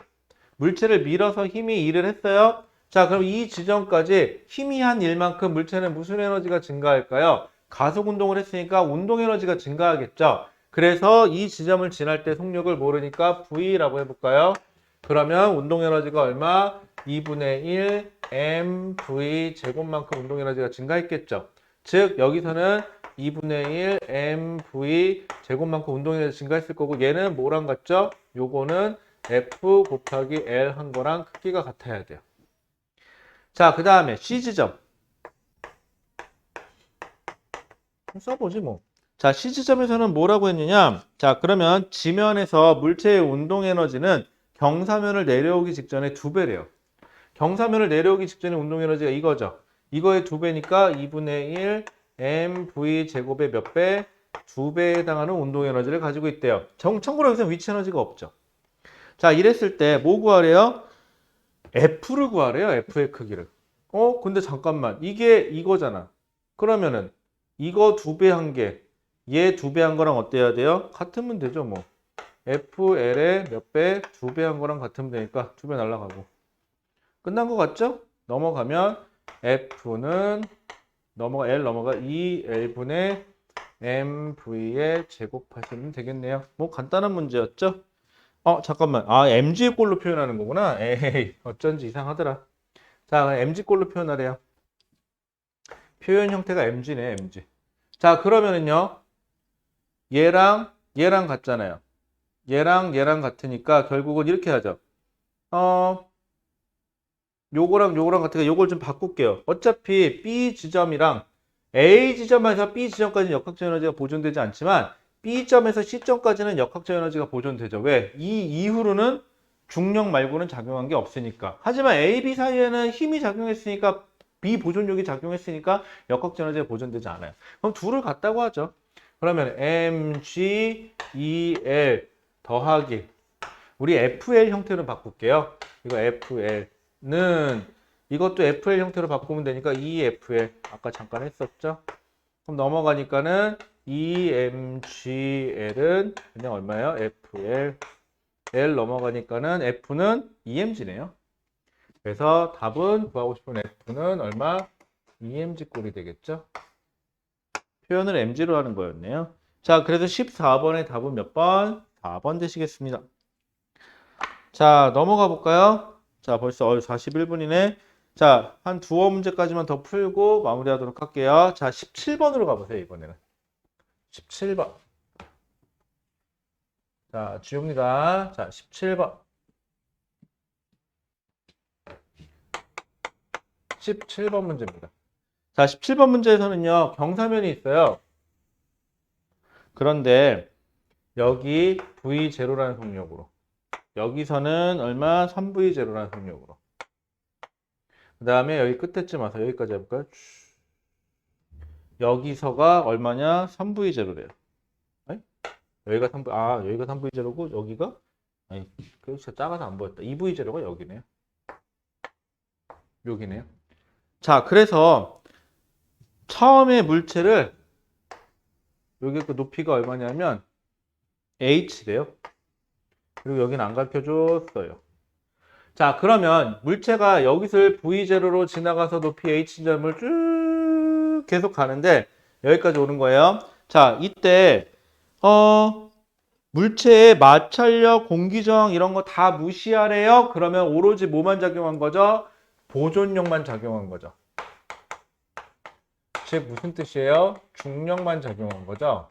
물체를 밀어서 힘이 일을 했어요. 자, 그럼 이 지점까지 힘이 한 일만큼 물체는 무슨 에너지가 증가할까요? 가속 운동을 했으니까 운동 에너지가 증가하겠죠. 그래서 이 지점을 지날 때 속력을 모르니까 V라고 해볼까요? 그러면 운동 에너지가 얼마? 2분의 1 mv 제곱만큼 운동 에너지가 증가했겠죠. 즉 여기서는 2분의 1 mv 제곱만큼 운동 에너지 증가했을 거고 얘는 뭐랑 같죠? 요거는 F 곱하기 L 한 거랑 크기가 같아야 돼요. 자, 그 다음에 C지점. 써보지 뭐. 자, C지점에서는 뭐라고 했느냐? 자, 그러면 지면에서 물체의 운동 에너지는 경사면을 내려오기 직전에 2배래요. 경사면을 내려오기 직전에 운동 에너지가 이거죠. 이거의 2배니까 2분의 1 mv 제곱의 몇 배? 2배에 해당하는 운동 에너지를 가지고 있대요. 참고로 여기서 위치 에너지가 없죠. 자, 이랬을 때 뭐 구하래요? F를 구하래요. F의 크기를. 근데 잠깐만. 이게 이거잖아. 그러면은 이거 2배 한 개, 얘 2배 한 거랑 어때야 돼요? 같으면 되죠, 뭐. FL의 몇 배? 2배 한 거랑 같으면 되니까 2배 날라가고. 끝난 거 같죠? 넘어가면 F는 L 넘어가 2L분의 MV에 제곱하시면 되겠네요. 뭐 간단한 문제였죠? 잠깐만. MG의 꼴로 표현하는 거구나. 에이, 어쩐지 이상하더라. 자, MG꼴로 표현하래요. 표현 형태가 MG네, MG. 자, 그러면은요. 얘랑 같잖아요. 얘랑 같으니까 결국은 이렇게 하죠. 요거랑 같으니까 요걸 좀 바꿀게요. 어차피 B 지점이랑 A 지점에서 B 지점까지는 역학적 에너지가 보존되지 않지만 B점에서 C점까지는 역학적 에너지가 보존되죠. 왜? 이 이후로는 중력 말고는 작용한 게 없으니까. 하지만 A, B 사이에는 힘이 작용했으니까 비보존력이 작용했으니까 역학적 에너지가 보존되지 않아요. 그럼 둘을 같다고 하죠. 그러면 mg, el 더하기 우리 FL 형태로 바꿀게요. 이거 FL는 이것도 FL 형태로 바꾸면 되니까 EFL 아까 잠깐 했었죠. 그럼 넘어가니까는 EMGL은 그냥 얼마예요? FL L 넘어가니까는 F는 EMG네요. 그래서 답은 구하고 싶은 F는 얼마? EMG 꼴이 되겠죠. 표현을 MG로 하는 거였네요. 자, 그래서 14번의 답은 몇 번? 4번 되시겠습니다. 자, 넘어가 볼까요? 자, 벌써 41분이네. 자, 한 두어 문제까지만 더 풀고 마무리하도록 할게요. 자, 17번으로 가보세요, 이번에는. 17번. 자, 지웁니다. 자, 17번. 17번 문제입니다. 자, 17번 문제에서는요, 경사면이 있어요. 그런데 여기 V0라는 속력으로 여기서는 얼마? 3V0라는 속력으로 그 다음에 여기 끝에쯤 와서 여기까지 해볼까요? 여기서가 얼마냐? 3V0래요. 여기가 3V, 여기가 3V0고 여기가 아니, 진짜 작아서 안 보였다. 2V0가 여기네요. 여기네요. 자, 그래서 처음에 물체를 여기 그 높이가 얼마냐면 H래요. 그리고 여기는 안 가르쳐줬어요. 자, 그러면 물체가 여기서 V0로 지나가서 높이 H점을 쭉 계속 가는데 여기까지 오는 거예요. 자, 이때 물체의 마찰력, 공기저항 이런 거 다 무시하래요. 그러면 오로지 뭐만 작용한 거죠? 보존력만 작용한 거죠. 즉 무슨 뜻이에요? 중력만 작용한 거죠.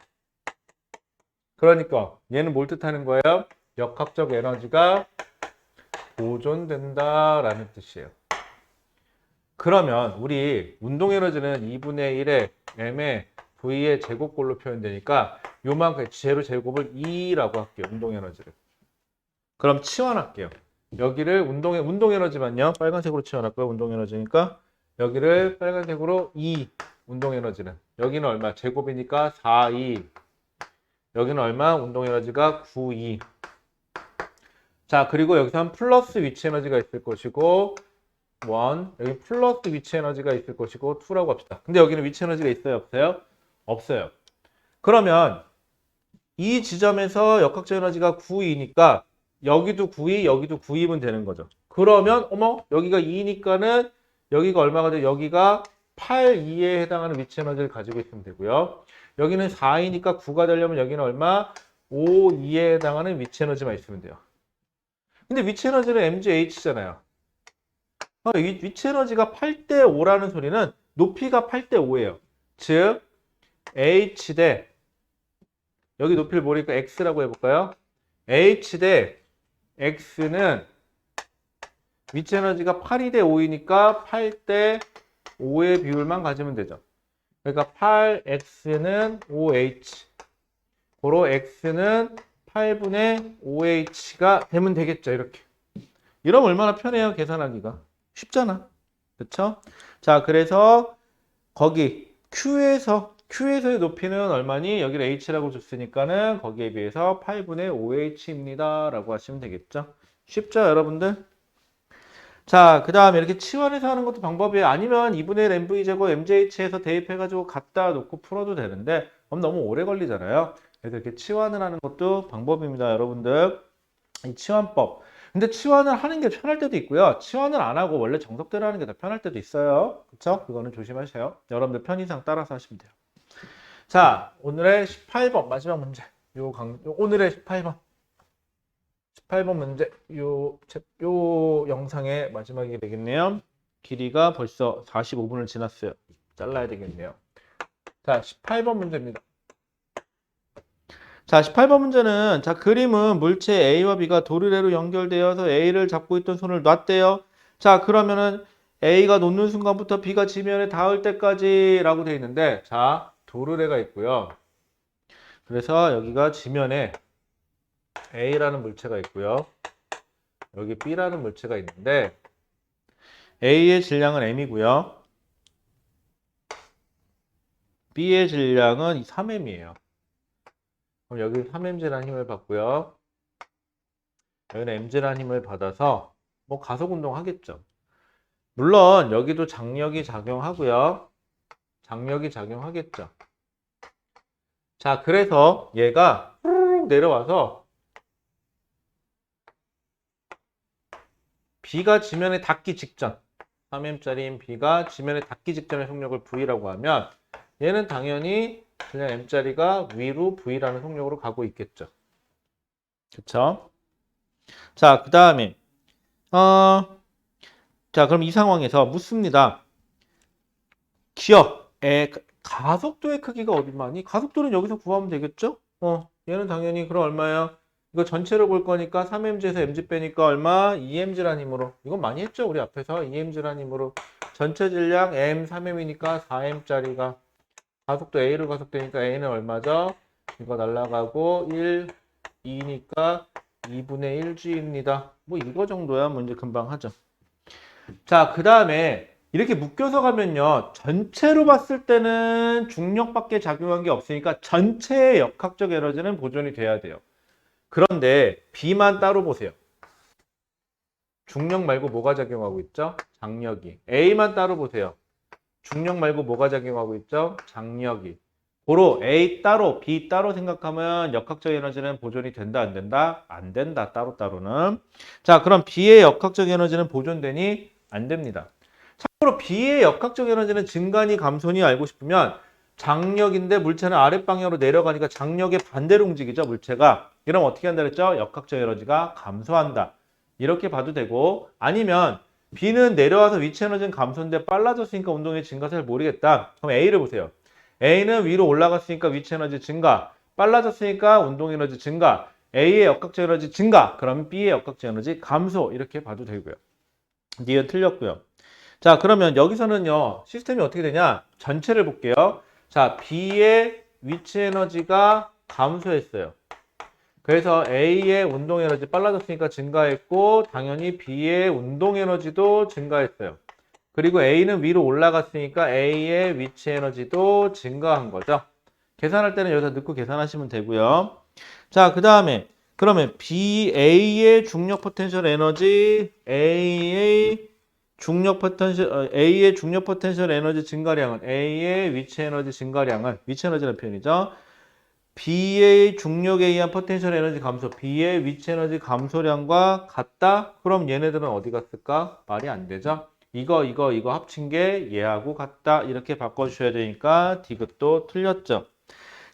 그러니까 얘는 뭘 뜻하는 거예요? 역학적 에너지가 보존된다라는 뜻이에요. 그러면 우리 운동 에너지는 2분의 1의 m의 v의 제곱꼴로 표현되니까 요만큼 제로 제곱을 2라고 할게요. 운동 에너지를. 그럼 치환할게요. 여기를 운동 에너지만요. 빨간색으로 치환할까요? 운동 에너지니까 여기를 빨간색으로 2 운동 에너지는 여기는 얼마? 제곱이니까 4, 2 여기는 얼마? 운동 에너지가 9, 2 자, 그리고 여기서 한 플러스 위치 에너지가 있을 것이고 1, 여기 플러스 위치 에너지가 있을 것이고 2라고 합시다. 근데 여기는 위치 에너지가 있어요? 없어요? 없어요. 그러면 이 지점에서 역학적 에너지가 9이니까 여기도 9이, 여기도 9이면 되는 거죠. 그러면 어머, 여기가 2니까는 여기가 얼마가 돼요? 여기가 8, 2에 해당하는 위치 에너지를 가지고 있으면 되고요. 여기는 4이니까 9가 되려면 여기는 얼마? 5, 2에 해당하는 위치 에너지만 있으면 돼요. 근데 위치 에너지는 mgh잖아요. 이 위치 에너지가 8대 5라는 소리는 높이가 8대 5예요. 즉 h 대 여기 높이를 모르니까 x라고 해볼까요? h 대 x는 위치 에너지가 8이 대 5이니까 8대 5의 비율만 가지면 되죠. 그러니까 8x는 5h 고로 x는 8분의 5h가 되면 되겠죠. 이렇게. 이러면 얼마나 편해요. 계산하기가. 쉽잖아. 그쵸? 자, 그래서 거기 Q에서 Q에서의 높이는 얼마니? 여기를 H라고 줬으니까는 거기에 비해서 8분의 5H입니다. 라고 하시면 되겠죠. 쉽죠, 여러분들? 자, 그 다음에 이렇게 치환해서 하는 것도 방법이에요. 아니면 2분의 1 MV 제곱 MJH에서 대입해가지고 갖다 놓고 풀어도 되는데, 그럼 너무 오래 걸리잖아요. 그래서 이렇게 치환을 하는 것도 방법입니다, 여러분들. 이 치환법. 근데 치환을 하는 게 편할 때도 있고요. 치환을 안 하고 원래 정석대로 하는 게 더 편할 때도 있어요. 그쵸? 그거는 조심하세요. 여러분들 편의상 따라서 하시면 돼요. 자, 오늘의 18번 마지막 문제. 오늘의 18번 문제. 요 영상의 마지막이 되겠네요. 길이가 벌써 45분을 지났어요. 잘라야 되겠네요. 자, 18번 문제입니다. 자, 18번 문제는 자, 그림은 물체 A와 B가 도르래로 연결되어서 A를 잡고 있던 손을 놨대요. 자, 그러면은 A가 놓는 순간부터 B가 지면에 닿을 때까지 라고 되어 있는데, 자, 도르래가 있고요. 그래서 여기가 지면에 A라는 물체가 있고요. 여기 B라는 물체가 있는데 A의 질량은 M이고요. B의 질량은 3M이에요. 그럼 여기 3mg라는 힘을 받고요. 여기는 mg라는 힘을 받아서 뭐 가속 운동 하겠죠. 물론 여기도 장력이 작용하고요. 장력이 작용하겠죠. 자, 그래서 얘가 후루룩 내려와서 B가 지면에 닿기 직전, 3m짜리인 B가 지면에 닿기 직전의 속력을 V라고 하면 얘는 당연히 그냥 M짜리가 위로 V라는 속력으로 가고 있겠죠. 그쵸? 자, 그 다음에 자, 그럼 이 상황에서 묻습니다. 기억의 가속도의 크기가 얼마니? 가속도는 여기서 구하면 되겠죠? 얘는 당연히 그럼 얼마야? 이거 전체로 볼 거니까 3mg에서 mg 빼니까 얼마? 2mg란 힘으로. 이건 많이 했죠? 우리 앞에서 2mg란 힘으로. 전체 질량 m 3m이니까 4m짜리가 가속도 A로 가속되니까 A는 얼마죠? 이거 날라가고 1, 2니까 2분의 1g입니다. 뭐 이거 정도야 문제 금방 하죠. 자, 그 다음에 이렇게 묶여서 가면요. 전체로 봤을 때는 중력밖에 작용한 게 없으니까 전체의 역학적 에너지는 보존이 돼야 돼요. 그런데 B만 따로 보세요. 중력 말고 뭐가 작용하고 있죠? 장력이. A만 따로 보세요. 중력 말고 뭐가 작용하고 있죠? 장력이. 고로 A 따로, B 따로 생각하면 역학적 에너지는 보존이 된다, 안 된다? 안 된다, 따로따로는. 자, 그럼 B의 역학적 에너지는 보존되니? 안 됩니다. 참고로 B의 역학적 에너지는 증가니 감소니 알고 싶으면 장력인데 물체는 아랫방향으로 내려가니까 장력의 반대로 움직이죠, 물체가. 이러면 어떻게 한다 그랬죠? 역학적 에너지가 감소한다. 이렇게 봐도 되고, 아니면 B는 내려와서 위치 에너지는 감소인데 빨라졌으니까 운동의 증가 잘 모르겠다. 그럼 A를 보세요. A는 위로 올라갔으니까 위치 에너지 증가, 빨라졌으니까 운동 에너지 증가, A의 역학적 에너지 증가, 그러면 B의 역학적 에너지 감소 이렇게 봐도 되고요. 니은 틀렸고요. 자, 그러면 여기서는요, 시스템이 어떻게 되냐? 전체를 볼게요. 자, B의 위치 에너지가 감소했어요. 그래서 A의 운동 에너지 빨라졌으니까 증가했고, 당연히 B의 운동 에너지도 증가했어요. 그리고 A는 위로 올라갔으니까 A의 위치 에너지도 증가한 거죠. 계산할 때는 여기서 넣고 계산하시면 되고요. 자, 그 다음에 그러면 A의 중력 포텐셜 에너지, A의 중력 포텐셜 에너지 증가량은 A의 위치 에너지 증가량은 위치 에너지라는 표현이죠. B의 중력에 의한 포텐셜 에너지 감소, B의 위치 에너지 감소량과 같다? 그럼 얘네들은 어디 갔을까? 말이 안 되죠. 이거 합친 게 얘하고 같다. 이렇게 바꿔주셔야 되니까 디귿도 틀렸죠.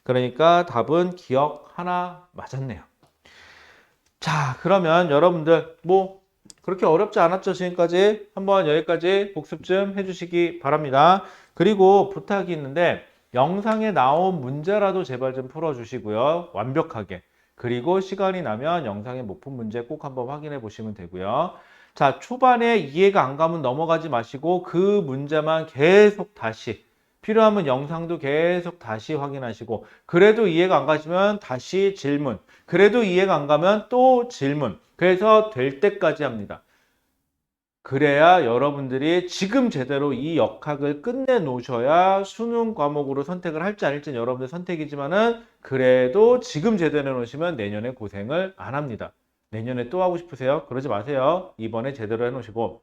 그러니까 답은 기억 하나 맞았네요. 자, 그러면 여러분들 뭐 그렇게 어렵지 않았죠? 지금까지 한번 여기까지 복습 좀 해주시기 바랍니다. 그리고 부탁이 있는데 영상에 나온 문제라도 제발 좀 풀어주시고요. 완벽하게. 그리고 시간이 나면 영상에 못 푼 문제 꼭 한번 확인해 보시면 되고요. 자, 초반에 이해가 안 가면 넘어가지 마시고 그 문제만 계속 다시 필요하면 영상도 계속 다시 확인하시고 그래도 이해가 안 가시면 다시 질문 그래도 이해가 안 가면 또 질문 그래서 될 때까지 합니다. 그래야 여러분들이 지금 제대로 이 역학을 끝내 놓으셔야 수능 과목으로 선택을 할지 아닐지는 여러분들 선택이지만은 그래도 지금 제대로 해 놓으시면 내년에 고생을 안 합니다. 내년에 또 하고 싶으세요? 그러지 마세요. 이번에 제대로 해 놓으시고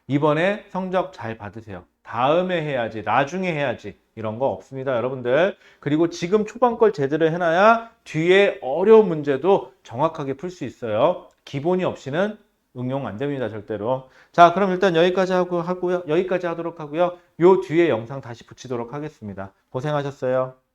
이번에 성적 잘 받으세요. 다음에 해야지, 나중에 해야지 이런 거 없습니다, 여러분들. 그리고 지금 초반 걸 제대로 해놔야 뒤에 어려운 문제도 정확하게 풀 수 있어요. 기본이 없이는 응용 안 됩니다, 절대로. 자, 그럼 일단 여기까지 여기까지 하도록 하고요. 요 뒤에 영상 다시 붙이도록 하겠습니다. 고생하셨어요.